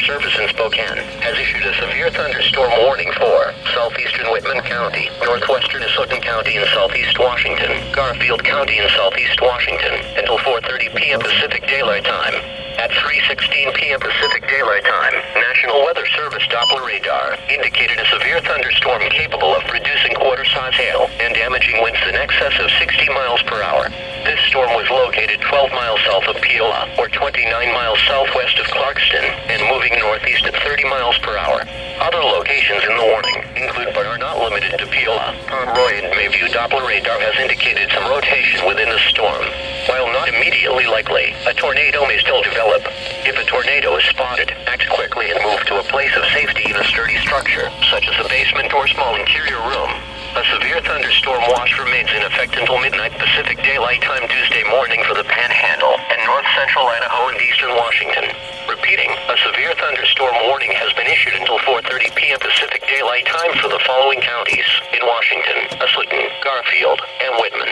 Service in Spokane has issued a severe thunderstorm warning for southeastern Whitman County, northwestern Houghton County in southeast Washington, Garfield County in southeast Washington, until 4:30 p.m. Pacific Daylight Time. At 3:16 p.m. Pacific Daylight Time, National Weather Service Doppler radar indicated a severe thunderstorm capable of producing quarter-size hail and damaging winds in excess of 60 miles per hour. This storm was located 12 miles south of Peola, or 29 miles southwest of Clarkston, and moving northeast at 30 miles per hour. Other locations in the warning include but are not limited to Peola, Pomeroy, and Mayview. Doppler radar has indicated some rotation within the storm. While not immediately likely, a tornado may still develop. If a tornado is spotted, act quickly and move to a place of safety in a sturdy structure, such as a basement or small interior room. A severe thunderstorm watch remains in effect until midnight Pacific Daylight Time Tuesday morning for the Panhandle and north-central Idaho and eastern Washington. Repeating, a severe thunderstorm warning has been issued until 4:30 p.m. Pacific Daylight Time for the following counties in Washington: Houghton, Garfield, and Whitman.